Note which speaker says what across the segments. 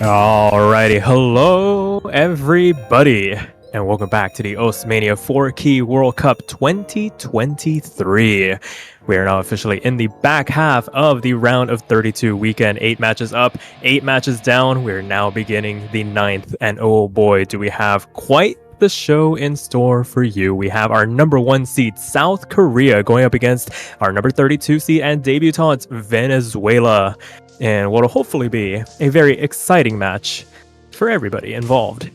Speaker 1: Alrighty, hello everybody, and welcome back to the Mania 4-Key World Cup 2023. We are now officially in the back half of the round of 32 weekend. 8 matches up, 8 matches down. We're now beginning the ninth, and oh boy, do we have quite the show in store for you. We have our number 1 seed, South Korea, going up against our number 32 seed and debutante, Venezuela, and what will hopefully be a very exciting match for everybody involved.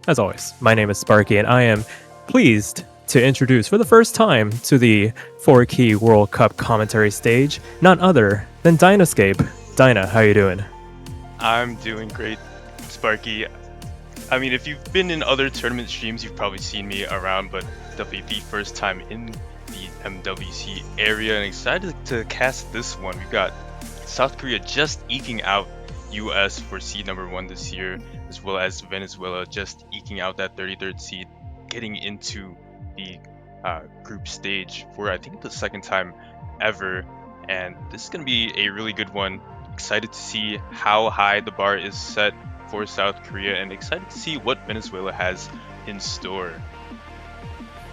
Speaker 1: As always, my name is Sparky, and I am pleased to introduce for the first time to the 4-Key World Cup commentary stage none other than Dynascape. Dinah, how you doing?
Speaker 2: I'm doing great, Sparky. I mean, if you've been in other tournament streams, you've probably seen me around, but definitely the first time in the MWC area, and excited to cast this one. We've got South Korea just eking out US for seed number 1 this year, as well as Venezuela just eking out that 33rd seed, getting into the group stage for I think the second time ever. And this is going to be a really good one. Excited to see how high the bar is set for South Korea, and excited to see what Venezuela has in store.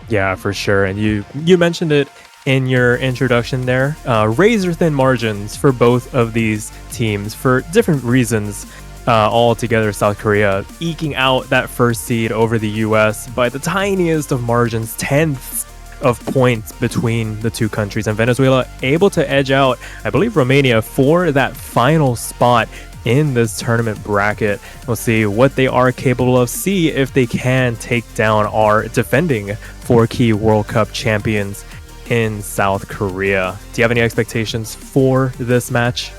Speaker 1: Yeah, for sure. And you mentioned it in your introduction there. Razor thin margins for both of these teams for different reasons. Altogether, South Korea eking out that first seed over the US by the tiniest of margins, tenths of points between the two countries, and Venezuela able to edge out, I believe, Romania for that final spot in this tournament bracket. We'll see what they are capable of, see if they can take down our defending 4-Key World Cup champions in South Korea. Do you have any expectations for this match?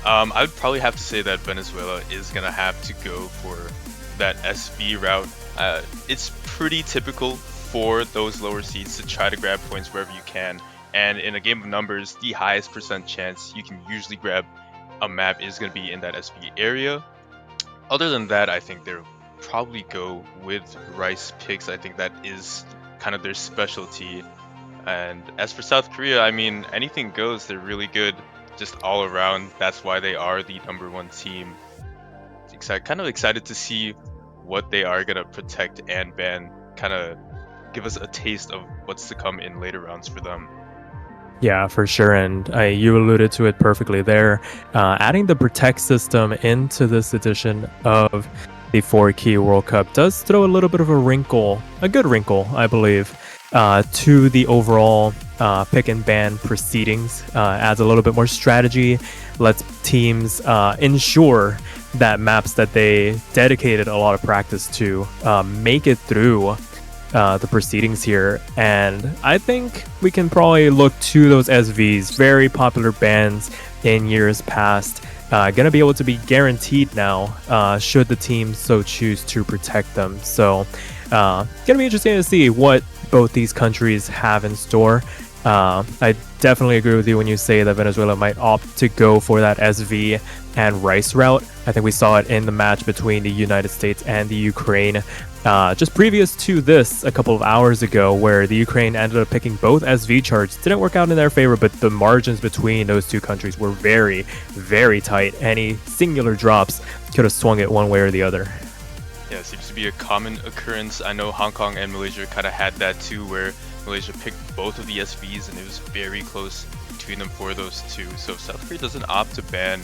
Speaker 2: I would probably have to say that Venezuela is going to have to go for that SV route. It's pretty typical for those lower seeds to try to grab points wherever you can. And in a game of numbers, the highest percent chance you can usually grab a map is going to be in that SV area. Other than that, I think they'll probably go with rice picks. I think that is kind of their specialty. And as for South Korea, I mean, anything goes. They're really good just all around. That's why they are the number 1 team. Kind of excited to see what they are going to protect and ban. Kind of give us a taste of what's to come in later rounds for them.
Speaker 1: Yeah, for sure. And you alluded to it perfectly there. Adding the Protect system into this edition of the 4-Key World Cup does throw a little bit of a wrinkle, a good wrinkle, I believe, to the overall pick and ban proceedings. Adds a little bit more strategy, lets teams ensure that maps that they dedicated a lot of practice to make it through the proceedings here. And I think we can probably look to those SVs, very popular bans in years past, gonna be able to be guaranteed now should the team so choose to protect them. So gonna be interesting to see what both these countries have in store. I definitely agree with you when you say that Venezuela might opt to go for that SV and rice route. I think we saw it in the match between the United States and the Ukraine just previous to this a couple of hours ago, where the Ukraine ended up picking both SV charts. Didn't work out in their favor, but the margins between those two countries were very, very tight. Any singular drops could have swung it one way or the other.
Speaker 2: Yeah, it seems to be a common occurrence. I know Hong Kong and Malaysia kind of had that too, where Malaysia picked both of the SVs and it was very close between them for those two. So if South Korea doesn't opt to ban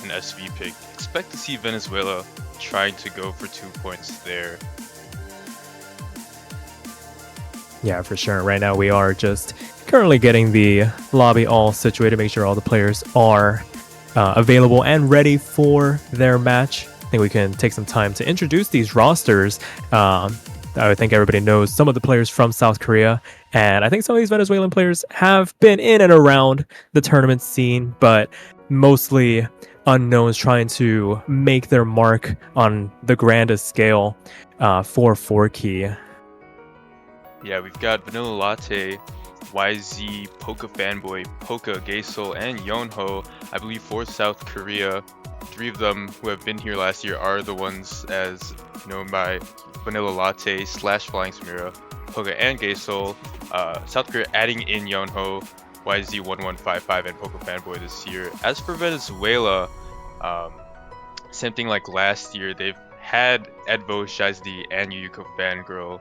Speaker 2: an SV pick, expect to see Venezuela trying to go for 2 points there.
Speaker 1: Yeah, for sure. Right now we are just currently getting the lobby all situated, make sure all the players are available and ready for their match. I think we can take some time to introduce these rosters. I think everybody knows some of the players from South Korea, and I think some of these Venezuelan players have been in and around the tournament scene, but mostly unknowns trying to make their mark on the grandest scale for 4-Key.
Speaker 2: Yeah, we've got Vanilla Latte, YZ, Poka Fanboy, Poka, Gaysol, and Yonho, I believe, for South Korea. 3 of them who have been here last year are the ones as known by Vanilla Latte / Flying Samira, Poka, and Gaysol. South Korea adding in Yonho, YZ1155, and Poka Fanboy this year. As for Venezuela, Same thing like last year, they've had Edvo, Shazdi, and Yuyuko Fangirl,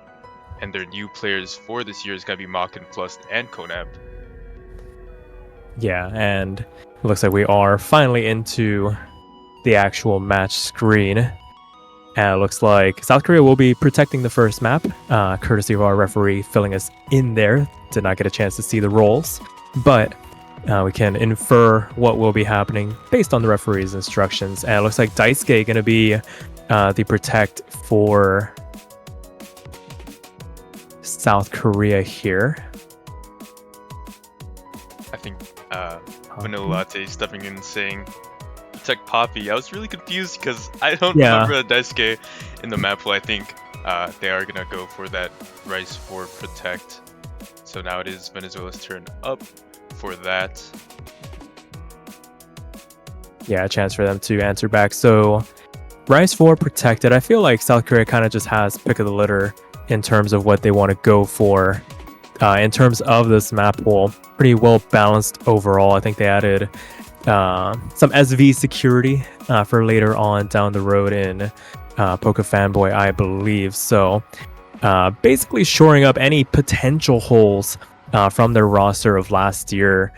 Speaker 2: and their new players for this year is going to be Makin, Flust, and Konab.
Speaker 1: Yeah, and it looks like we are finally into the actual match screen. And it looks like South Korea will be protecting the first map, courtesy of our referee filling us in there. Did not get a chance to see the roles, but we can infer what will be happening based on the referee's instructions. And it looks like Daisuke going to be the protect for South Korea here.
Speaker 2: I think Vanilla Latte stepping in and saying protect Poppy. I was really confused because I don't remember Daisuke in the map pool. I think they are gonna go for that Rice for protect. So now it is Venezuela's turn up for that.
Speaker 1: Yeah, a chance for them to answer back. So Rice 4 protected. I feel like South Korea kind of just has pick of the litter in terms of what they want to go for. In terms of this map pool, pretty well balanced overall. I think they added some SV security for later on down the road in Poke Fanboy, I believe. So basically shoring up any potential holes from their roster of last year.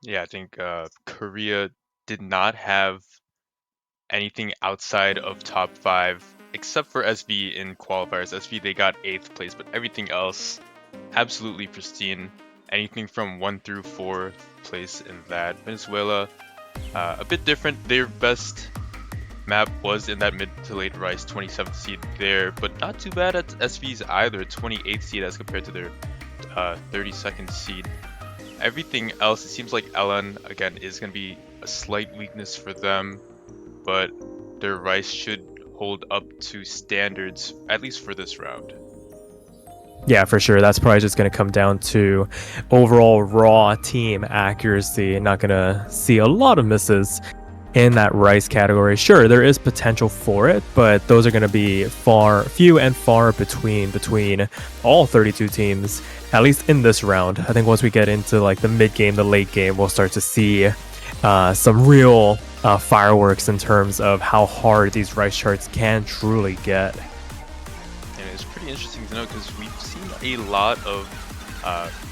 Speaker 2: Yeah, I think Korea did not have anything outside of top 5 except for SV in qualifiers. SV, they got 8th place, but everything else absolutely pristine. Anything from 1 through 4th place in that. Venezuela, a bit different. Their best map was in that mid to late Rice 27th seed there, but not too bad at SV's either, 28th seed as compared to their 32nd seed. Everything else, it seems like LN again is going to be a slight weakness for them, but their Rice should hold up to standards, at least for this round.
Speaker 1: Yeah, for sure. That's probably just going to come down to overall raw team accuracy. Not going to see a lot of misses in that Rice category. Sure, there is potential for it, but those are going to be few and far between all 32 teams, at least in this round. I think once we get into like the mid game, the late game, we'll start to see some real fireworks in terms of how hard these Rice charts can truly get.
Speaker 2: And it's pretty interesting to know because we've seen a lot of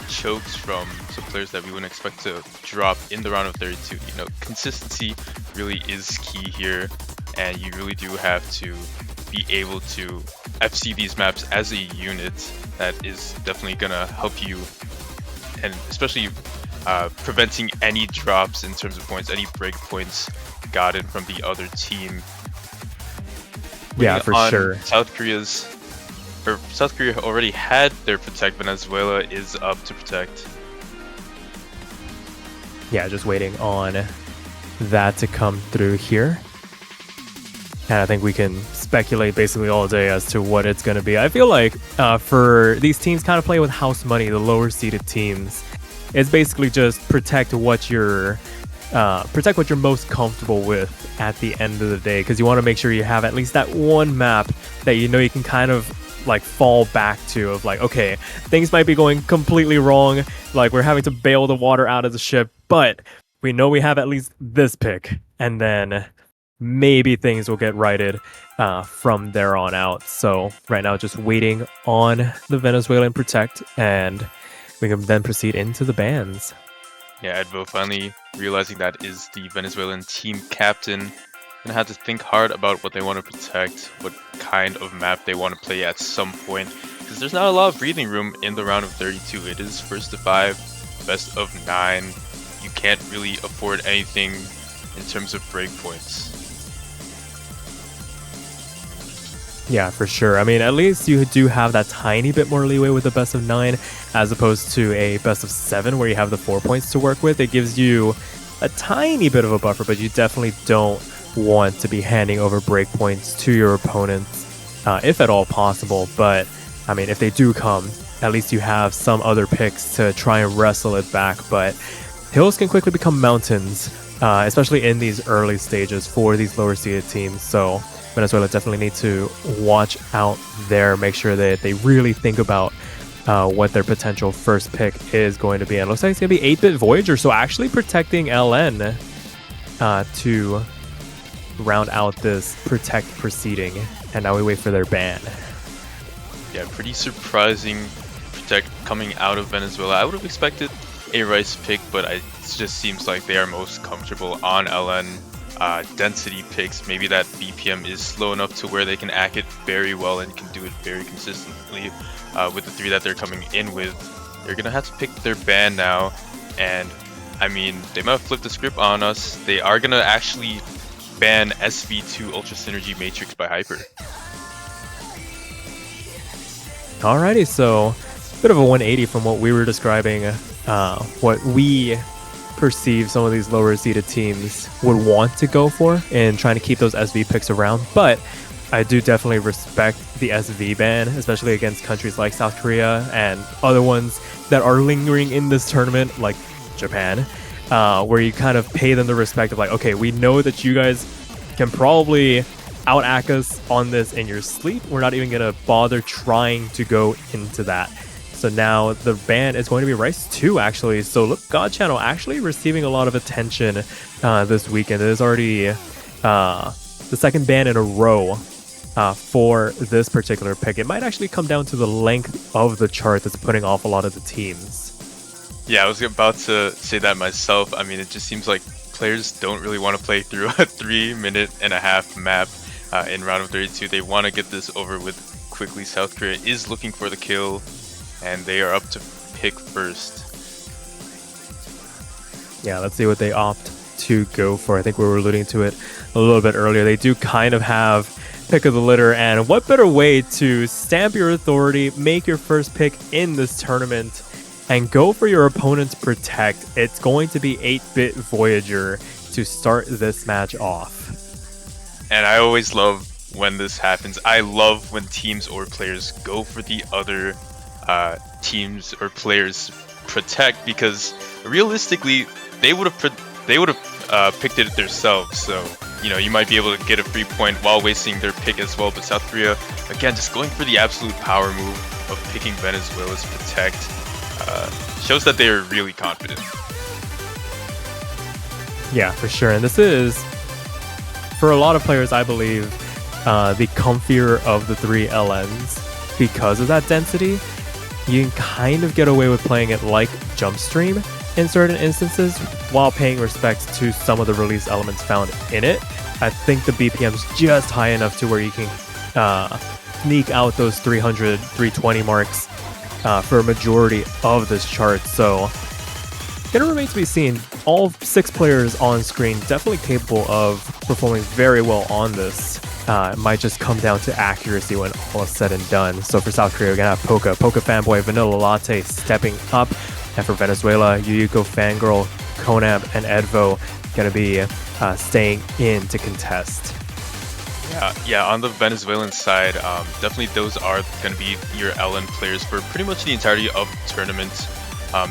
Speaker 2: chokes from some players that we wouldn't expect to drop in the round of 32. You know, consistency really is key here, and you really do have to be able to FC these maps as a unit. That is definitely gonna help you, and especially preventing any drops in terms of points, any break points gotten from the other team.
Speaker 1: Yeah, for sure.
Speaker 2: South Korea already had their protect. Venezuela is up to protect.
Speaker 1: Yeah, just waiting on that to come through here. And I think we can speculate basically all day as to what it's going to be. I feel like for these teams kind of play with house money, the lower seeded teams, it's basically just protect what you're most comfortable with at the end of the day, because you want to make sure you have at least that one map that you know you can kind of like fall back to, of like, okay, things might be going completely wrong, like we're having to bail the water out of the ship, but we know we have at least this pick, and then maybe things will get righted from there on out. So right now just waiting on the Venezuelan protect, and we can then proceed into the bans.
Speaker 2: Yeah, Edvo finally realizing that is the Venezuelan team captain. Gonna have to think hard about what they want to protect, what kind of map they want to play at some point, because there's not a lot of breathing room in the round of 32. It is first to 5, best of 9. You can't really afford anything in terms of breakpoints.
Speaker 1: Yeah, for sure. I mean, at least you do have that tiny bit more leeway with the best of 9 as opposed to a best of 7 where you have the 4 points to work with. It gives you a tiny bit of a buffer, but you definitely don't want to be handing over breakpoints to your opponents, if at all possible. But I mean, if they do come, at least you have some other picks to try and wrestle it back. But hills can quickly become mountains, especially in these early stages for these lower seeded teams. So Venezuela definitely need to watch out there, make sure that they really think about what their potential first pick is going to be. And it looks like it's going to be 8-Bit Voyager, so actually protecting LN. to round out this Protect proceeding. And now we wait for their ban.
Speaker 2: Yeah, pretty surprising Protect coming out of Venezuela. I would have expected a Rice pick, but it just seems like they are most comfortable on LN. Density picks, maybe that BPM is slow enough to where they can act it very well and can do it very consistently with the 3 that they're coming in with. They're gonna have to pick their ban now, and I mean, they might have flipped the script on us. They are gonna actually ban SV2 Ultra Synergy Matrix by Hyper.
Speaker 1: Alrighty, so bit of a 180 from what we were describing, what we perceive some of these lower seeded teams would want to go for and trying to keep those SV picks around. But I do definitely respect the SV ban, especially against countries like South Korea and other ones that are lingering in this tournament, like Japan, where you kind of pay them the respect of like, okay, we know that you guys can probably out-act us on this in your sleep. We're not even going to bother trying to go into that. So now the ban is going to be Rice 2, actually. So look, God Channel actually receiving a lot of attention this weekend. It is already the second ban in a row for this particular pick. It might actually come down to the length of the chart that's putting off a lot of the teams.
Speaker 2: Yeah, I was about to say that myself. I mean, it just seems like players don't really want to play through a 3.5-minute map in round of 32. They want to get this over with quickly. South Korea is looking for the kill, and they are up to pick first.
Speaker 1: Yeah, let's see what they opt to go for. I think we were alluding to it a little bit earlier. They do kind of have pick of the litter, and what better way to stamp your authority, make your first pick in this tournament, and go for your opponent's Protect. It's going to be 8-bit Voyager to start this match off.
Speaker 2: And I always love when this happens. I love when teams or players go for the other teams or players Protect, because realistically they would have picked it themselves. So you know, you might be able to get a free point while wasting their pick as well. But South Korea, again, just going for the absolute power move of picking Venezuela's Protect shows that they are really confident.
Speaker 1: Yeah, for sure. And this is, for a lot of players, I believe, the comfier of the 3 LNs because of that density. You can kind of get away with playing it like Jump Stream in certain instances while paying respect to some of the release elements found in it. I think the BPM's just high enough to where you can sneak out those 300, 320 marks for a majority of this chart. So gonna remain to be seen. All 6 players on screen definitely capable of performing very well on this. It might just come down to accuracy when all is said and done. So for South Korea, we're gonna have Poca Fanboy, Vanilla Latte stepping up. And for Venezuela, Yuyuko Fangirl, Konab, and Edvo gonna be staying in to contest.
Speaker 2: Yeah. On the Venezuelan side, definitely those are going to be your LN players for pretty much the entirety of the tournament.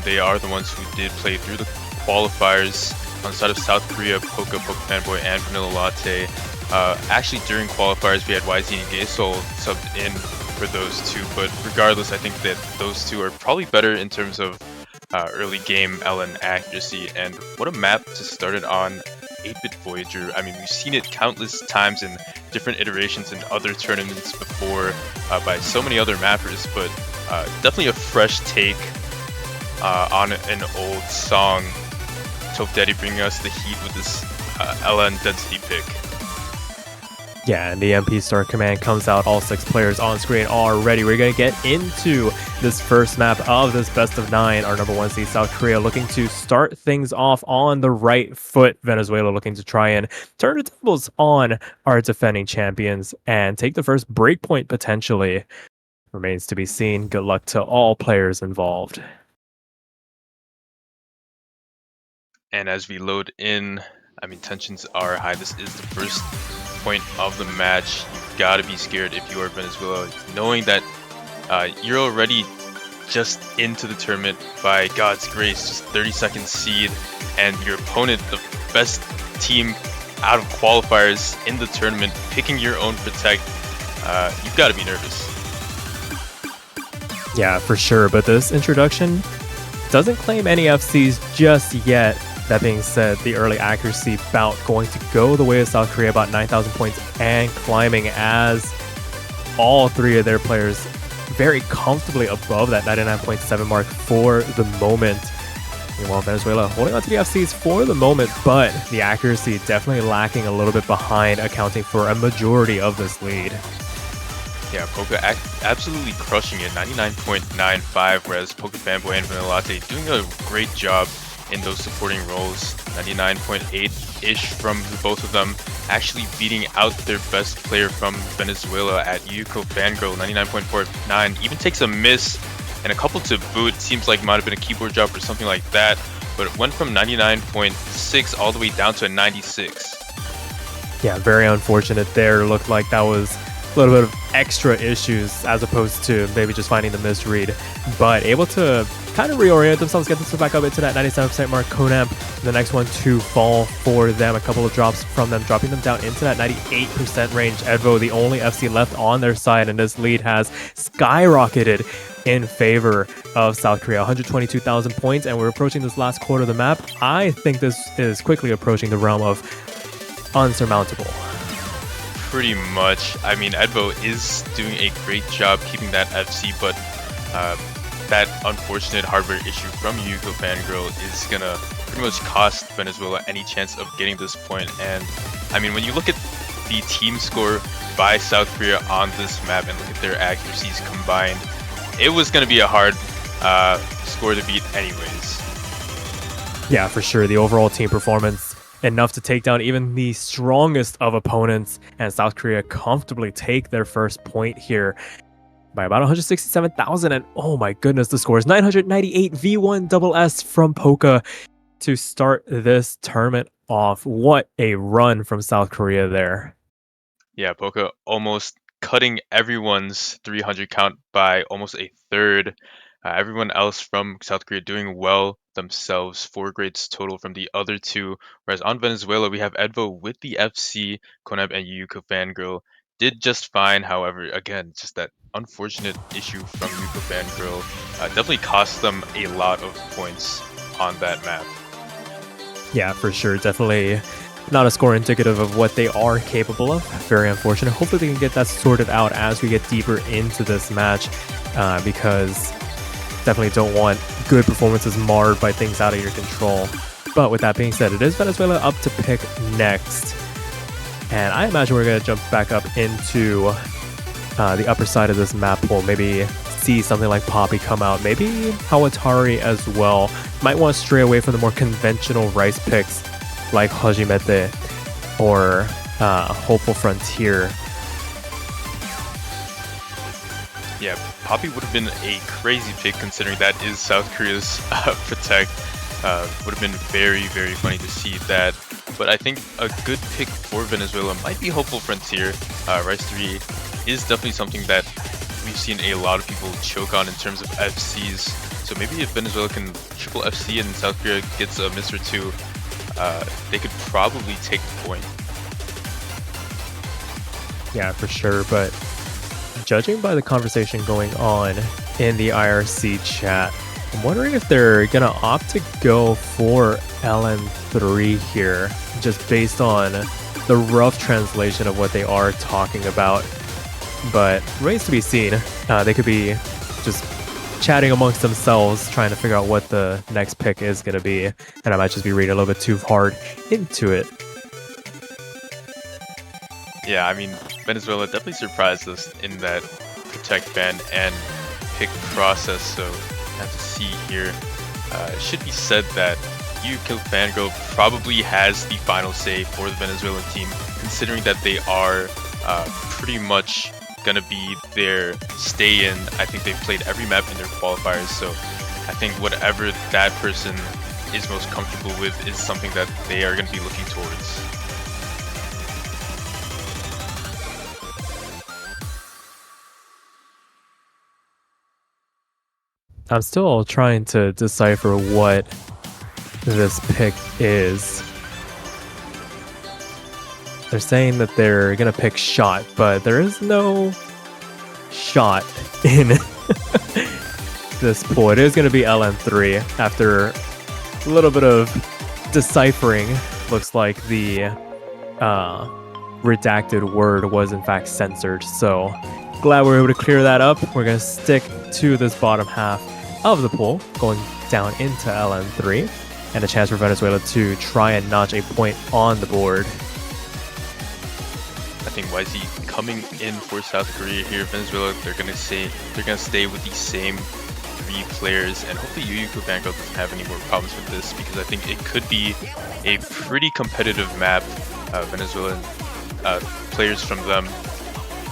Speaker 2: They are the ones who did play through the qualifiers. On the side of South Korea, Poca Fanboy, and Vanilla Latte. Actually, during qualifiers, we had YZ and Gaesol subbed in for those 2. But regardless, I think that those 2 are probably better in terms of early game LN accuracy. And what a map to start it on. 8-bit Voyager. I mean, we've seen it countless times in different iterations in other tournaments before by so many other mappers, but definitely a fresh take on an old song. Toph Daddy bringing us the heat with this LN density pick.
Speaker 1: Yeah, and the MP Star command comes out, all 6 players on screen already. We're going to get into this first map of this best of 9. Our number 1 seed, South Korea, looking to start things off on the right foot. Venezuela looking to try and turn the tables on our defending champions and take the first breakpoint potentially. Remains to be seen. Good luck to all players involved.
Speaker 2: And as we load in, I mean, tensions are high. This is the first point of the match. You've got to be scared if you are Venezuela, knowing that you're already just into the tournament by God's grace, just 32nd seed, and your opponent, the best team out of qualifiers in the tournament, picking your own Protect. You've got to be nervous.
Speaker 1: Yeah, for sure. But this introduction doesn't claim any FCs just yet. That being said, the early accuracy bout going to go the way of South Korea, about 9,000 points and climbing, as all three of their players very comfortably above that 99.7 mark for the moment. Meanwhile, Venezuela holding on to the FCs for the moment, but the accuracy definitely lacking a little bit behind, accounting for a majority of this lead.
Speaker 2: Yeah, Poca absolutely crushing it, 99.95, whereas Poca Fanboy and Vanilla Latte doing a great job in those supporting roles. 99.8-ish from both of them, actually beating out their best player from Venezuela at Yuko Fangirl, 99.49. Even takes a miss and a couple to boot. Seems like might have been a keyboard drop or something like that, but it went from 99.6 all the way down to a 96.
Speaker 1: Yeah, very unfortunate there. Looked like that was a little bit of extra issues as opposed to maybe just finding the misread, but able to kind of reorient themselves, get themselves back up into that 97% mark. Konamp, the next one to fall for them, a couple of drops from them, dropping them down into that 98% range. Edvo, the only FC left on their side, and this lead has skyrocketed in favor of South Korea. 122,000 points, and we're approaching this last quarter of the map. I think this is quickly approaching the realm of unsurmountable.
Speaker 2: Pretty much. I mean, Edvo is doing a great job keeping that FC, but that unfortunate hardware issue from Yuko Fangirl is gonna pretty much cost Venezuela any chance of getting this point. And I mean, when you look at the team score by South Korea on this map and look at their accuracies combined, it was gonna be a hard score to beat anyways.
Speaker 1: Yeah, for sure. The overall team performance enough to take down even the strongest of opponents, and South Korea comfortably take their first point here by about 167,000. And oh my goodness, the score is 998 V1SS from Poca to start this tournament off. What a run from South Korea there.
Speaker 2: Yeah, Poca almost cutting everyone's 300 count by almost a third. Everyone else from South Korea doing well themselves, 4 grades total from the other two. Whereas on Venezuela, we have Edvo with the FC, Konab and Yuko Fangirl did just fine. However, again, just that unfortunate issue from Yuko Fangirl definitely cost them a lot of points on that map.
Speaker 1: Yeah, for sure. Definitely not a score indicative of what they are capable of. Very unfortunate. Hopefully they can get that sorted out as we get deeper into this match, because definitely don't want good performances marred by things out of your control. But with that being said, it is Venezuela up to pick next. And I imagine we're going to jump back up into the upper side of this map pool. Maybe see something like Poppy come out. Maybe Hawatari as well. Might want to stray away from the more conventional rice picks like Hajimete or Hopeful Frontier.
Speaker 2: Yeah, Poppy would have been a crazy pick considering that is South Korea's Protect. Would have been very, very funny to see that. But I think a good pick for Venezuela might be Hopeful Frontier. Rice 3 is definitely something that we've seen a lot of people choke on in terms of FCs. So maybe if Venezuela can triple FC and South Korea gets a miss or two, they could probably take the point.
Speaker 1: Yeah, for sure. But judging by the conversation going on in the IRC chat, I'm wondering if they're going to opt to go for LN3 here, just based on the rough translation of what they are talking about. But remains to be seen. They could be just chatting amongst themselves, trying to figure out what the next pick is going to be. And I might just be reading a little bit too hard into it.
Speaker 2: Yeah, I mean, Venezuela definitely surprised us in that Protect ban and pick process, so have to see here. It should be said that Yuko Fangirl probably has the final say for the Venezuelan team, considering that they are pretty much going to be their stay-in. I think they've played every map in their qualifiers, so I think whatever that person is most comfortable with is something that they are going to be looking towards.
Speaker 1: I'm still trying to decipher what this pick is. They're saying that they're going to pick shot, but there is no shot in this pool. It is going to be LN3 after a little bit of deciphering. Looks like the redacted word was in fact censored. So glad we were able to clear that up. We're going to stick to this bottom half of the pool, going down into LN3, and a chance for Venezuela to try and notch a point on the board.
Speaker 2: I think YZ coming in for South Korea here. Venezuela, they're gonna stay with the same 3 players, and hopefully Yuyuko Vanguard doesn't have any more problems with this, because I think it could be a pretty competitive map. Venezuelan players from them,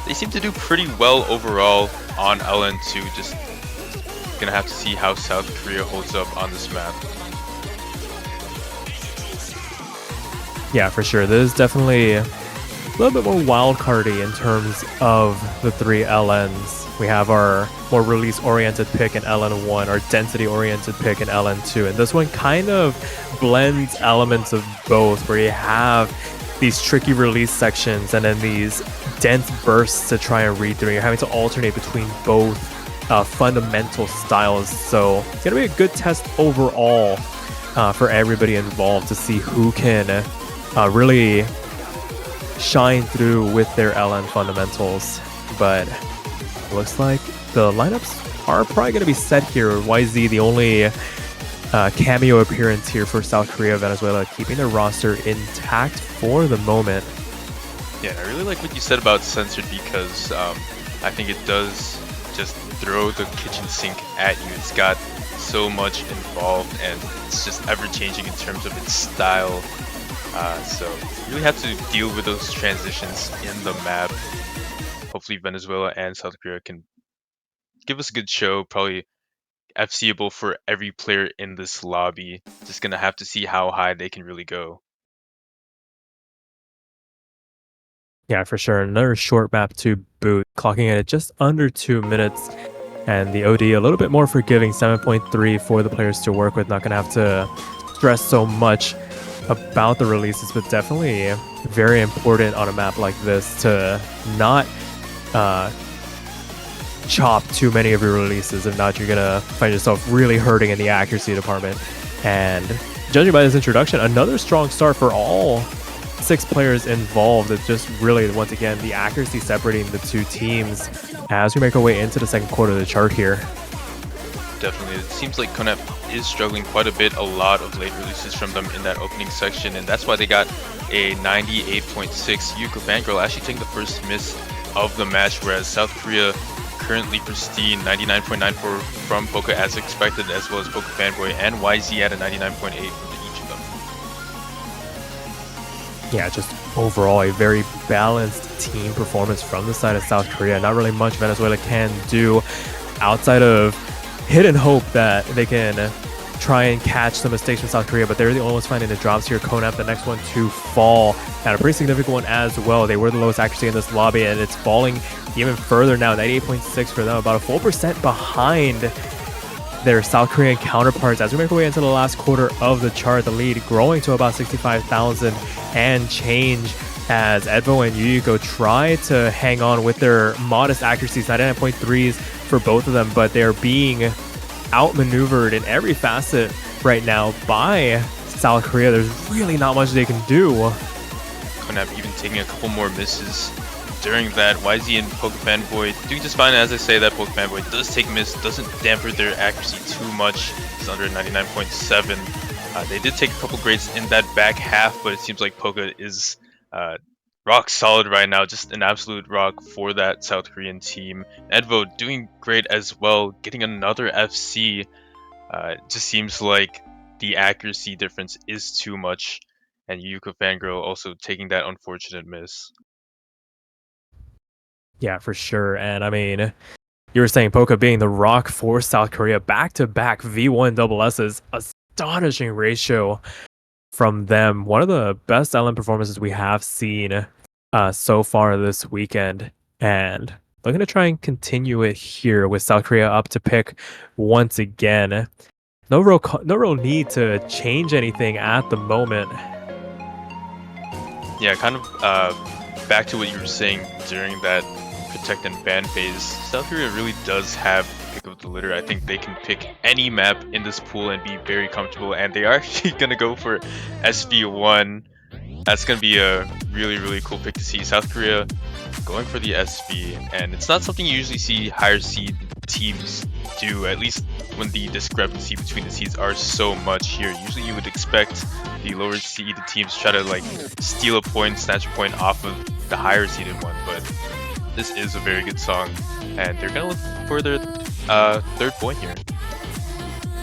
Speaker 2: they seem to do pretty well overall on LN2. Just gonna have to see how South Korea holds up on this map.
Speaker 1: Yeah, for sure. This is definitely a little bit more wildcardy in terms of the 3 LNs. We have our more release-oriented pick in LN1, our density-oriented pick in LN2, and this one kind of blends elements of both, where you have these tricky release sections and then these dense bursts to try and read through. You're having to alternate between both fundamental styles, so it's going to be a good test overall for everybody involved to see who can really shine through with their LN fundamentals. But it looks like the lineups are probably going to be set here. YZ, the only cameo appearance here for South Korea, Venezuela, keeping their roster intact for the moment.
Speaker 2: Yeah, and I really like what you said about censored, because I think it does just throw the kitchen sink at you. It's got so much involved, and it's just ever-changing in terms of its style. So you really have to deal with those transitions in the map. Hopefully Venezuela and South Korea can give us a good show, probably FCable for every player in this lobby. Just gonna have to see how high they can really go.
Speaker 1: Yeah, for sure. Another short map to boot, clocking in at just under 2 minutes. And the OD a little bit more forgiving, 7.3 for the players to work with. Not going to have to stress so much about the releases, but definitely very important on a map like this to not chop too many of your releases. If not, you're going to find yourself really hurting in the accuracy department. And judging by this introduction, another strong start for all 6 players involved. It's just really, once again, the accuracy separating the 2 teams as we make our way into the second quarter of the chart here.
Speaker 2: Definitely. It seems like Konep is struggling quite a bit. A lot of late releases from them in that opening section, and that's why they got a 98.6. Yuko Fangirl actually taking the first miss of the match, whereas South Korea currently pristine, 99.94 from Poka as expected, as well as Poka Fanboy and YZ at a 99.8 from each of them.
Speaker 1: Yeah, just overall a very balanced team performance from the side of South Korea. Not really much Venezuela can do outside of hit and hope that they can try and catch some mistakes from South Korea, but they're the only ones finding the drops here. Konep, the next one to fall, and a pretty significant one as well. They were the lowest accuracy in this lobby, and it's falling even further now, 98.6 for them, about a full percent behind their South Korean counterparts. As we make our way into the last quarter of the chart, the lead growing to about 65,000 and change, as Edvo and Yuyuko try to hang on with their modest accuracies, 99.3s for both of them, but they're being outmaneuvered in every facet right now by South Korea. There's really not much they can do.
Speaker 2: Konep even taking a couple more misses during that. YZ and Poke Fanboy doing just fine. As I say, that Poke Fanboy does take miss, doesn't damper their accuracy too much. It's under 99.7. They did take a couple grades in that back half, but it seems like Poke is rock solid right now, just an absolute rock for that South Korean team. Edvo doing great as well, getting another FC. Just seems like the accuracy difference is too much, and Yuko Fangirl also taking that unfortunate miss.
Speaker 1: Yeah, for sure. And I mean, you were saying Poka being the rock for South Korea, back-to-back V1SS's, astonishing ratio from them. One of the best LN performances we have seen so far this weekend, and looking to try and continue it here with South Korea up to pick once again. No real need to change anything at the moment.
Speaker 2: Yeah, kind of back to what you were saying during that protect and ban phase. South Korea really does have pick of the litter. I think they can pick any map in this pool and be very comfortable, and they are actually gonna go for SV1. That's gonna be a really cool pick to see. South Korea going for the SV, and it's not something you usually see higher seed teams do, at least when the discrepancy between the seeds are so much here. Usually you would expect the lower seeded teams try to like steal a point, snatch a point off of the higher seeded one, but this is a very good song, and they're gonna look for their third point here.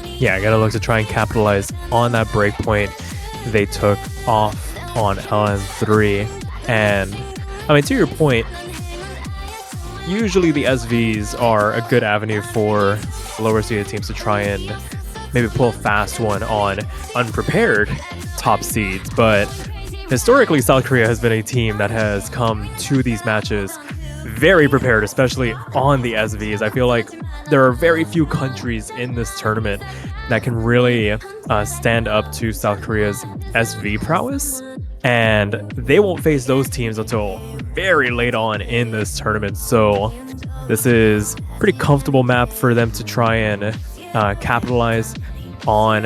Speaker 1: Yeah, I gotta look to try and capitalize on that break point they took off on LN3. And I mean, to your point, usually the SVs are a good avenue for lower seeded teams to try and maybe pull a fast one on unprepared top seeds. But historically, South Korea has been a team that has come to these matches very prepared, especially on the SVs. I feel like there are very few countries in this tournament that can really stand up to South Korea's SV prowess. And they won't face those teams until very late on in this tournament. So this is a pretty comfortable map for them to try and capitalize on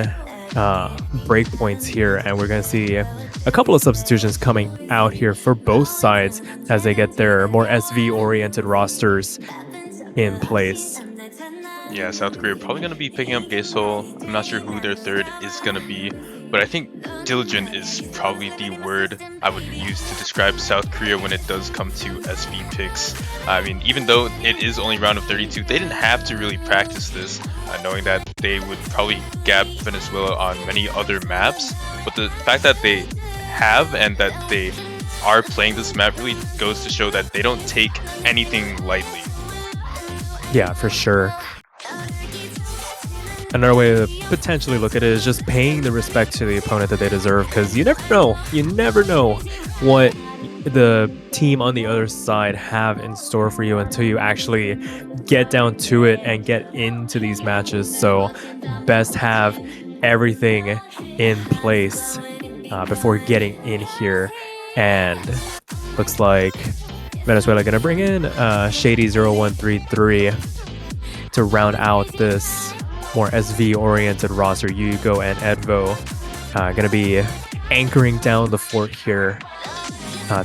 Speaker 1: breakpoints here. And we're going to see a couple of substitutions coming out here for both sides as they get their more SV-oriented rosters in place.
Speaker 2: Yeah, South Korea probably going to be picking up Gaesol. I'm not sure who their third is going to be, but I think diligent is probably the word I would use to describe South Korea when it does come to SV picks. I mean, even though it is only round of 32, they didn't have to really practice this, knowing that they would probably gap Venezuela on many other maps. But the fact that they have and that they are playing this map really goes to show that they don't take anything lightly.
Speaker 1: Yeah, for sure. Another way to potentially look at it is just paying the respect to the opponent that they deserve, because you never know what the team on the other side have in store for you until you actually get down to it and get into these matches. So best have everything in place before getting in here. And looks like Venezuela gonna bring in Shady0133 to round out this more SV-oriented roster. Yugo and Edvo going to be anchoring down the fort here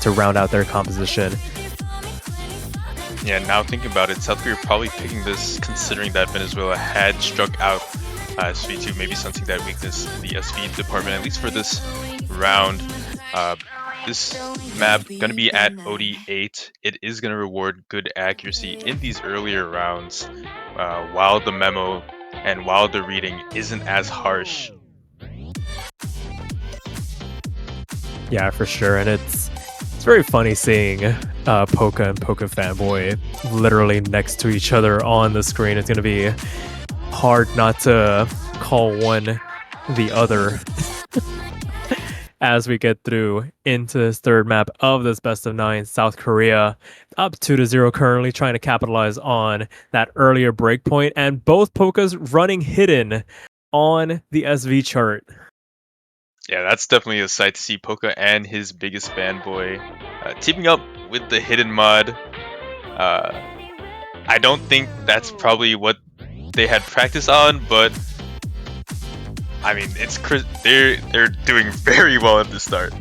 Speaker 1: to round out their composition.
Speaker 2: Yeah, now thinking about it, South Korea probably picking this considering that Venezuela had struck out SV2, maybe sensing that weakness in the SV department, at least for this round. This map going to be at OD8. It is going to reward good accuracy in these earlier rounds, while the memo and while the reading isn't as harsh.
Speaker 1: Yeah, for sure. And it's very funny seeing Poca and Poca Fanboy literally next to each other on the screen. It's going to be hard not to call one the other as we get through into this third map of this best of 9. South Korea up 2-0 currently, trying to capitalize on that earlier break point, and both Pokas running hidden on the SV chart.
Speaker 2: Yeah, that's definitely a sight to see. Poca and his biggest fanboy teaming up with the hidden mod. I don't think that's probably what they had practice on, but I mean, they're doing very well at the start.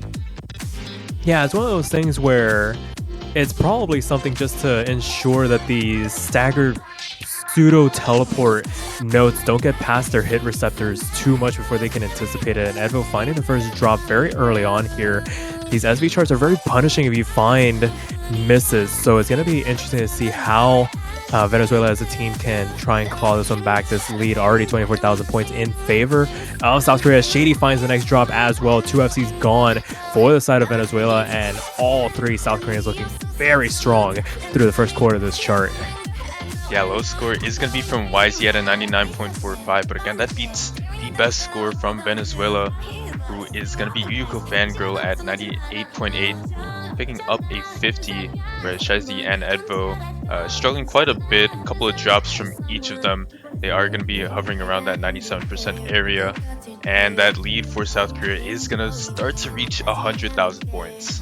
Speaker 1: Yeah, it's one of those things where it's probably something just to ensure that these staggered pseudo teleport notes don't get past their hit receptors too much before they can anticipate it. And Edvo finding the first drop very early on here. These SV charts are very punishing if you find misses, so it's going to be interesting to see how Venezuela as a team can try and claw this one back. This lead already 24,000 points in favor of South Korea. Shady finds the next drop as well. 2 FCs gone for the side of Venezuela, and all 3 South Koreans looking very strong through the first quarter of this chart.
Speaker 2: Yeah, low score is going to be from YZ at a 99.45, but again, that beats the best score from Venezuela, who is going to be Yuko Fangirl at 98.8, picking up a 50, whereas Shaizi and Edvo struggling quite a bit, a couple of drops from each of them. They are going to be hovering around that 97% area, and that lead for South Korea is going to start to reach 100,000 points.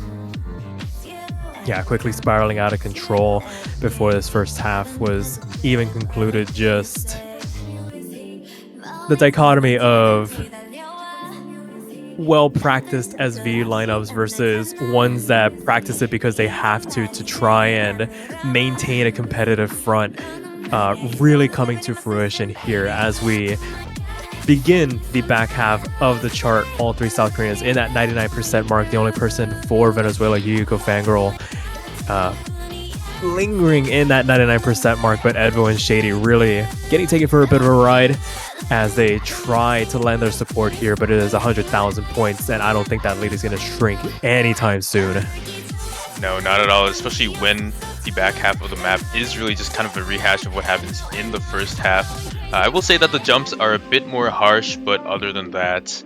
Speaker 1: Yeah, quickly spiraling out of control before this first half was even concluded. Just the dichotomy of well-practiced SV lineups versus ones that practice it because they have to try and maintain a competitive front, really coming to fruition here as we begin the back half of the chart. All three South Koreans in that 99% mark. The only person for Venezuela, Yuyuko Fangirl, lingering in that 99% mark, but Edvo and Shady really getting taken for a bit of a ride as they try to lend their support here, but it is 100,000 points, and I don't think that lead is going to shrink anytime soon.
Speaker 2: No, not at all, especially when the back half of the map is really just kind of a rehash of what happens in the first half. I will say that the jumps are a bit more harsh, but other than that,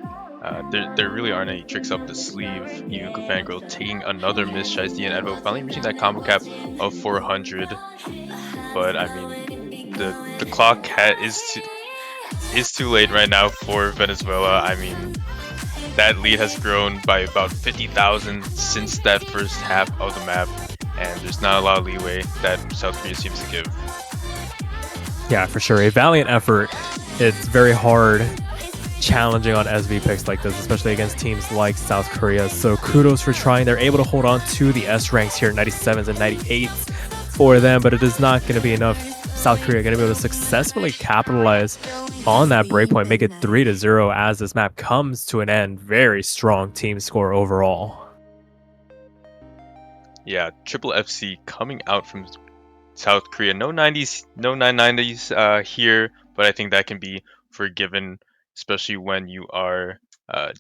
Speaker 2: there really aren't any tricks up the sleeve. Yuko Fangirl taking another miss, Shiesty and Edvo finally reaching that combo cap of 400. But I mean, the clock is too late right now for Venezuela. I mean, that lead has grown by about 50,000 since that first half of the map, and there's not a lot of leeway that South Korea seems to give.
Speaker 1: Yeah, for sure. A valiant effort. It's very hard challenging on SV picks like this, especially against teams like South Korea. So kudos for trying. They're able to hold on to the S ranks here, 97s and 98s for them, but it is not going to be enough. South Korea going to be able to successfully capitalize on that breakpoint, make it 3-0 as this map comes to an end. Very strong team score overall.
Speaker 2: Yeah, Triple FC coming out from South Korea. No 90s, no 990s here, but I think that can be forgiven, especially when you are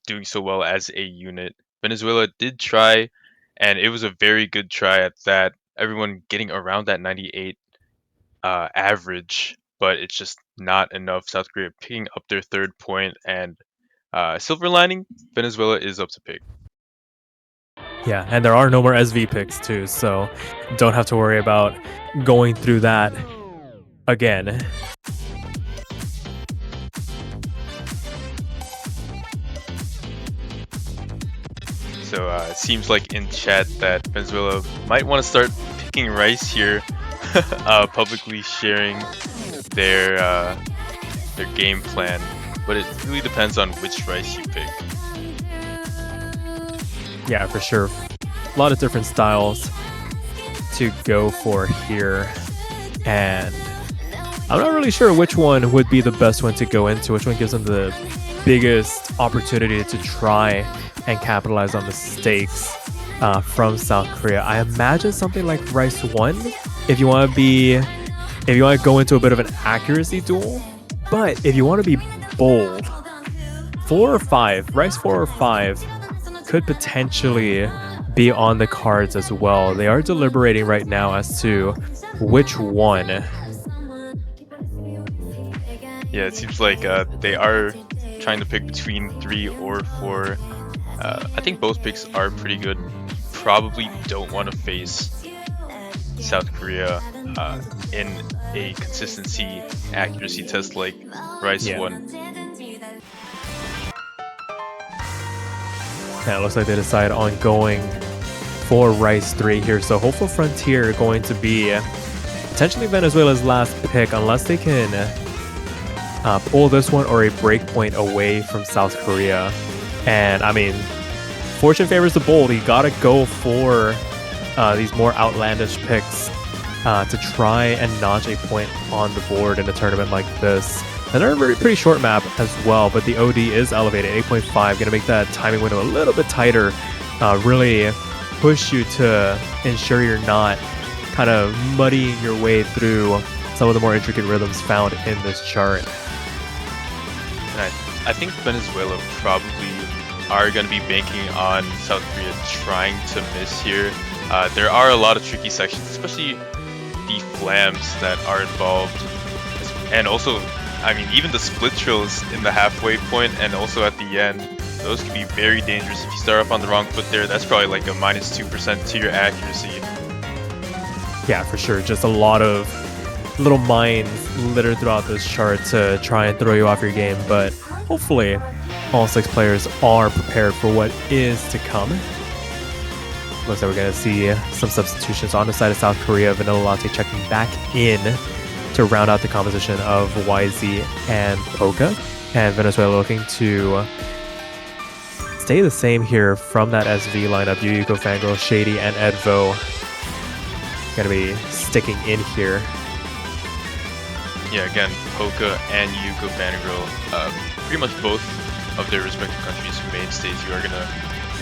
Speaker 2: doing so well as a unit. Venezuela did try, and it was a very good try at that. Everyone getting around that 98 average, but it's just not enough. South Korea picking up their third point, and silver lining, Venezuela is up to pick.
Speaker 1: Yeah, and there are no more SV picks too, so don't have to worry about going through that again.
Speaker 2: So it seems like in chat that Venezuela might want to start picking rice here, publicly sharing their game plan, but it really depends on which rice you pick.
Speaker 1: Yeah, for sure. A lot of different styles to go for here, and I'm not really sure which one would be the best one to go into, which one gives them the biggest opportunity to try and capitalize on the stakes from South Korea. I imagine something like Rice 1 if you want to go into a bit of an accuracy duel, but if you want to be bold, 4 or 5, Rice 4 or 5 could potentially be on the cards as well. They are deliberating right now as to which one.
Speaker 2: Yeah, it seems like they are trying to pick between 3 or 4. I think both picks are pretty good. Probably don't want to face South Korea in a consistency accuracy test like Rice 1.
Speaker 1: Yeah, it looks like they decide on going for Rice 3 here. So Hopeful Frontier going to be potentially Venezuela's last pick unless they can pull this one or a breakpoint away from South Korea. And I mean, fortune favors the bold. You gotta go for these more outlandish picks to try and notch a point on the board in a tournament like this. And they're a pretty short map as well, but the OD is elevated, 8.5, gonna make that timing window a little bit tighter, really push you to ensure you're not kind of muddying your way through some of the more intricate rhythms found in this chart.
Speaker 2: And I think Venezuela probably are going to be banking on South Korea trying to miss here. There are a lot of tricky sections, especially the flams that are involved, and also, I mean, even the split trills in the halfway point and also at the end, those can be very dangerous. If you start off on the wrong foot there, that's probably like a minus 2% to your accuracy.
Speaker 1: Yeah, for sure. Just a lot of little mines littered throughout this chart to try and throw you off your game, but hopefully all 6 players are prepared for what is to come. Looks like we're going to see some substitutions on the side of South Korea. Vanilla Latte checking back in to round out the composition of YZ and Polka. And Venezuela looking to stay the same here from that SV lineup. Yuyuko, Fangirl, Shady, and Edvo going to be sticking in here.
Speaker 2: Yeah, again, Polka and Yuyuko Fangirl, pretty much both of their respective countries' mainstays. You are going to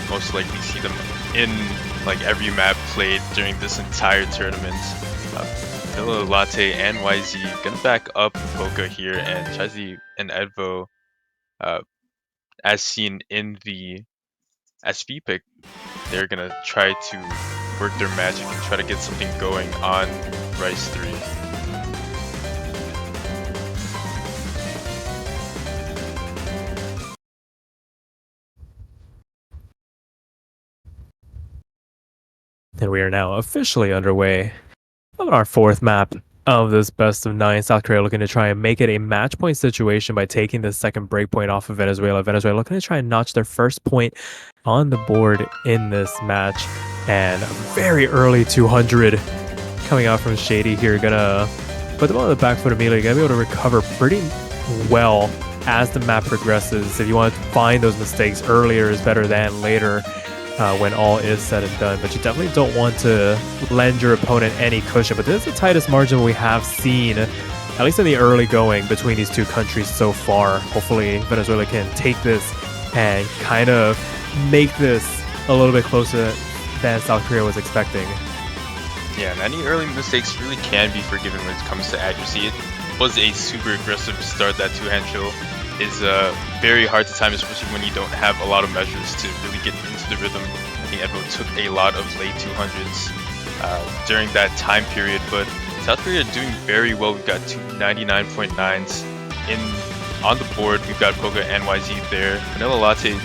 Speaker 2: most likely see them in like every map played during this entire tournament. Vanilla Latte and YZ gonna back up Polka here, and Chazi and Edvo, as seen in the SV pick, they're gonna try to work their magic and try to get something going on Rice 3.
Speaker 1: And we are now officially underway on our fourth map of this best of 9. South Korea looking to try and make it a match point situation by taking the second break point off of Venezuela. Venezuela looking to try and notch their first point on the board in this match. And a very early 200 coming out from Shady here. Gonna put them on the back foot immediately. Gonna be able to recover pretty well as the map progresses. If you want to find those mistakes, earlier is better than later. When all is said and done, but you definitely don't want to lend your opponent any cushion. But this is the tightest margin we have seen, at least in the early going, between these two countries so far. Hopefully Venezuela can take this and kind of make this a little bit closer than South Korea was expecting.
Speaker 2: Yeah, and any early mistakes really can be forgiven when it comes to accuracy. It was a super aggressive start. That two-hand chill is very hard to time, especially when you don't have a lot of measures to really get into the rhythm. I think Edvo took a lot of late 200s during that time period, but South Korea doing very well. We've got two 99.9s on the board. We've got Polka and YZ there. Vanilla Latte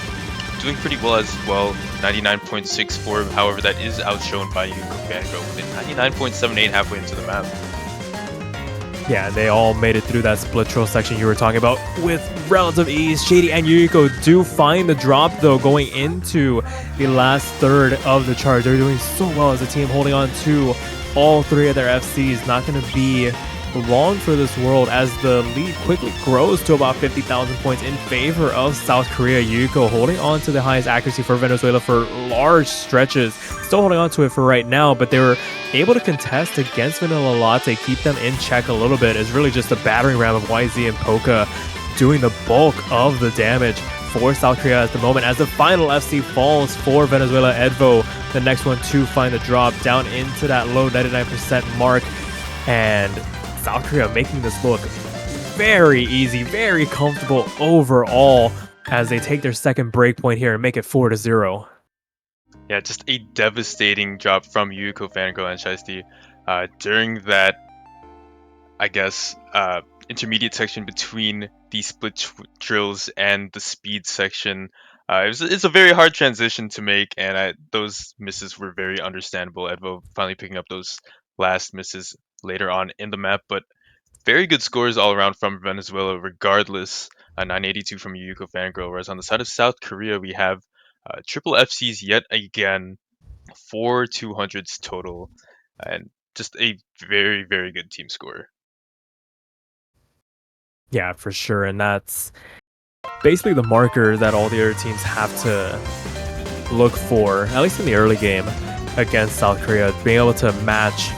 Speaker 2: doing pretty well as well, 99.64. However, that is outshone by Yuyuko Fangirl with a 99.78 halfway into the map.
Speaker 1: Yeah, they all made it through that split troll section you were talking about with relative ease. Shady and Yuyuko do find the drop, though, going into the last third of the charge. They're doing so well as a team, holding on to all three of their FCs. Not going to be long for this world as the lead quickly grows to about 50,000 points in favor of South Korea. Yuyuko holding on to the highest accuracy for Venezuela for large stretches. Still holding on to it for right now, but they were able to contest against Vanilla Latte, keep them in check a little bit. It's really just a battering ram of YZ and Polka doing the bulk of the damage for South Korea at the moment. As the final FC falls for Venezuela, Edvo, the next one to find the drop down into that low 99% mark. And South Korea making this look very easy, very comfortable overall as they take their second break point here and make it 4-0.
Speaker 2: Yeah, just a devastating drop from Yuyuko Fangirl and Shiesty during that, I guess, intermediate section between the split drills and the speed section. It's a very hard transition to make, and those misses were very understandable. Edvo finally picking up those last misses later on in the map, but very good scores all around from Venezuela regardless. 982 from Yuyuko Fangirl, whereas on the side of South Korea we have triple FCs yet again, 4 200s total, and just a very, very good team score.
Speaker 1: Yeah, for sure. And that's basically the marker that all the other teams have to look for, at least in the early game against South Korea, being able to match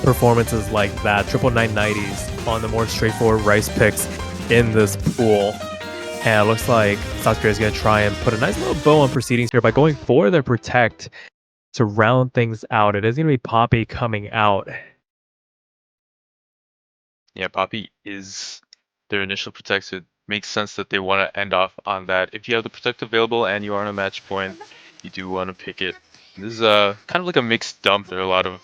Speaker 1: performances like that, triple 990s on the more straightforward rice picks in this pool. And it looks like South Korea is going to try and put a nice little bow on proceedings here by going for their protect to round things out. It is going to be Poppy coming out.
Speaker 2: Yeah, Poppy is their initial protect, so it makes sense that they want to end off on that. If you have the protect available and you are on a match point, you do want to pick it. This is kind of like a mixed dump. There are a lot of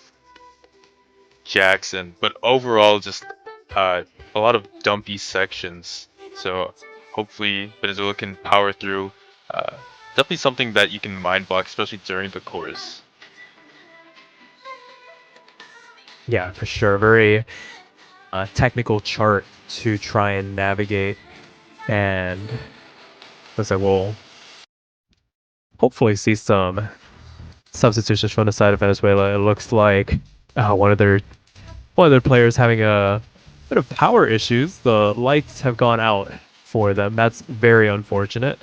Speaker 2: jacks, but overall just a lot of dumpy sections. So hopefully Venezuela can power through. Definitely something that you can mind block, especially during the chorus.
Speaker 1: Yeah, for sure. Very technical chart to try and navigate. And looks like we'll hopefully see some substitutions from the side of Venezuela. It looks like one of their players having a bit of power issues. The lights have gone out for them. That's very unfortunate.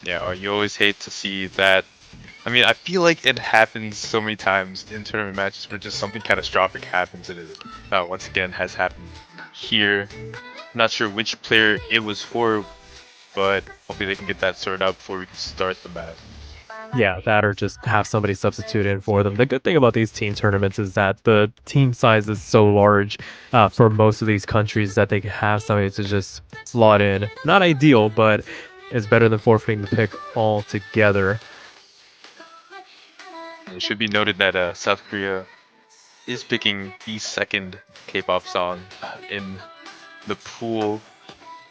Speaker 2: Yeah, or you always hate to see that. I mean, I feel like it happens so many times in tournament matches where just something catastrophic happens, and it once again has happened here. Not sure which player it was for, but hopefully they can get that sorted out before we can start the match.
Speaker 1: Yeah, that or just have somebody substitute in for them. The good thing about these team tournaments is that the team size is so large for most of these countries that they can have somebody to just slot in. Not ideal, but it's better than forfeiting the pick altogether.
Speaker 2: It should be noted that South Korea is picking the second K-pop song in the pool.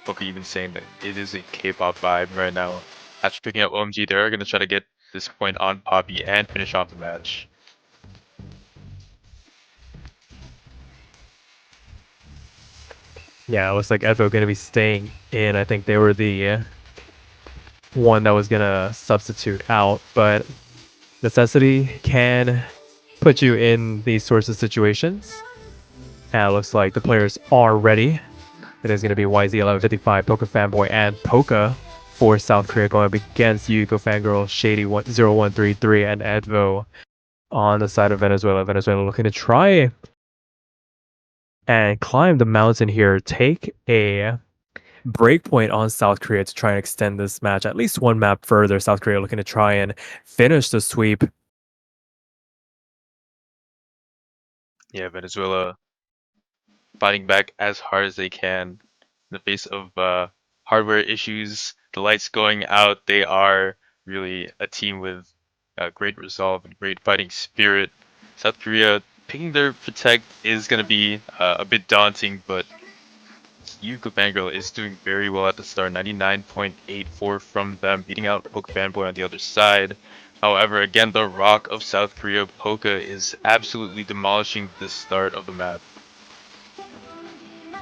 Speaker 2: But even saying that it is a K-pop vibe right now. After picking up OMG, they're gonna try to get this point on Poppy and finish off the match.
Speaker 1: Yeah, it looks like Evo going to be staying in. I think they were the one that was going to substitute out, but necessity can put you in these sorts of situations. And it looks like the players are ready. It is going to be YZ1155, Poker Fanboy, and Poka for South Korea going up against Yuko Fangirl, Shady0133, and Edvo on the side of Venezuela. Venezuela looking to try and climb the mountain here, take a breakpoint on South Korea to try and extend this match at least one map further. South Korea looking to try and finish the sweep.
Speaker 2: Yeah, Venezuela fighting back as hard as they can in the face of hardware issues, the lights going out. They are really a team with great resolve and great fighting spirit. South Korea picking their protect is going to be a bit daunting, but Yuko Fangirl is doing very well at the start, 99.84 from them, beating out Poke Fanboy on the other side. However, again, the Rock of South Korea, Poka, is absolutely demolishing the start of the map.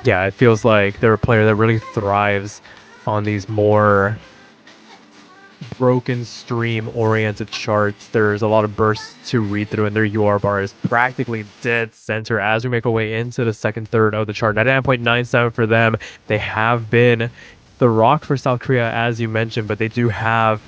Speaker 1: Yeah, it feels like they're a player that really thrives on these more broken stream oriented charts. There's a lot of bursts to read through, and their UR bar is practically dead center as we make our way into the second third of the chart. 99.97 for them. They have been the rock for South Korea, as you mentioned, but they do have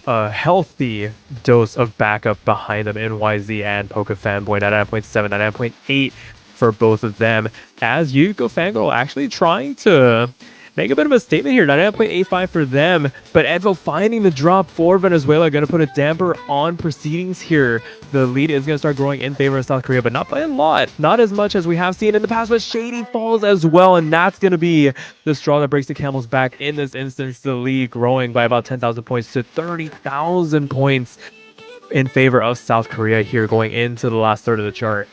Speaker 1: a healthy dose of backup behind them in YZ and Poke Fanboy. 99.7, 99.8 for both of them. As Yuko Fangirl actually trying to make a bit of a statement here. 99.85 for them, but Edvo finding the drop for Venezuela, going to put a damper on proceedings here. The lead is going to start growing in favor of South Korea, but not by a lot. Not as much as we have seen in the past, but Shady falls as well, and that's going to be the straw that breaks the camel's back in this instance. The lead growing by about 10,000 points to 30,000 points in favor of South Korea here going into the last third of the chart.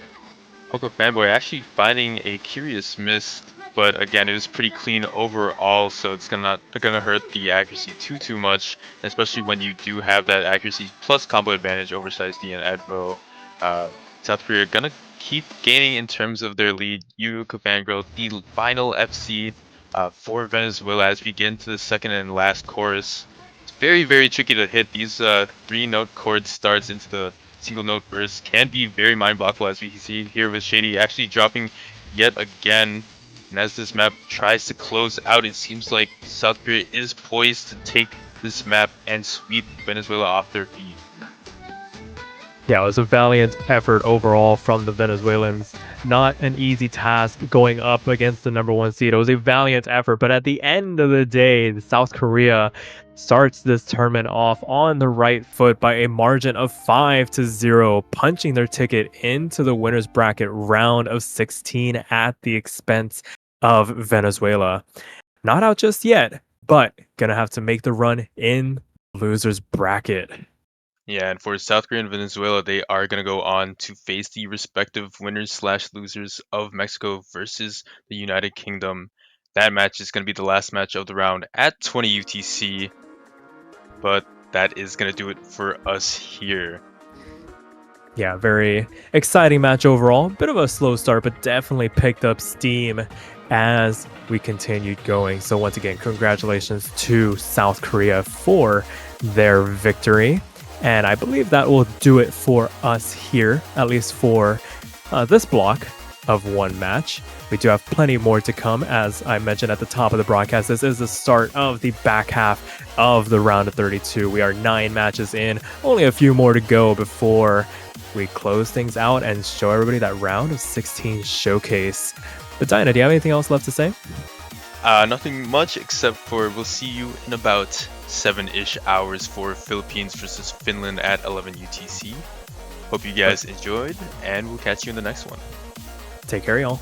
Speaker 2: Poco Fanboy actually finding a curious miss, but again, it was pretty clean overall, so it's not gonna hurt the accuracy too much, especially when you do have that accuracy plus combo advantage over Size D and Advo. South Korea gonna keep gaining in terms of their lead. Yuko Fangirl, the final FC for Venezuela as we get into the second and last chorus. It's very tricky to hit. These 3-note chord starts into the single note burst can be very mind blockable, as we see here with Shady actually dropping yet again. And as this map tries to close out, it seems like South Korea is poised to take this map and sweep Venezuela off their feet.
Speaker 1: Yeah, it was a valiant effort overall from the Venezuelans. Not an easy task going up against the number one seed. It was a valiant effort, but at the end of the day, South Korea starts this tournament off on the right foot by a margin of 5-0, punching their ticket into the winner's bracket round of 16 at the expense of Venezuela. Not out just yet, but gonna have to make the run in loser's bracket.
Speaker 2: Yeah, and for South Korea and Venezuela, they are going to go on to face the respective winners/losers of Mexico versus the United Kingdom. That match is going to be the last match of the round at 20 UTC, but that is going to do it for us here.
Speaker 1: Yeah, very exciting match overall. Bit of a slow start, but definitely picked up steam as we continued going. So once again, congratulations to South Korea for their victory. And I believe that will do it for us here, at least for this block of one match. We do have plenty more to come. As I mentioned at the top of the broadcast, this is the start of the back half of the round of 32. We are 9 matches in, only a few more to go before we close things out and show everybody that round of 16 showcase. But Dinah, do you have anything else left to say?
Speaker 2: Nothing much, except for we'll see you in about 7-ish hours for Philippines versus Finland at 11 UTC. Hope you guys enjoyed, and we'll catch you in the next one.
Speaker 1: Take care, y'all.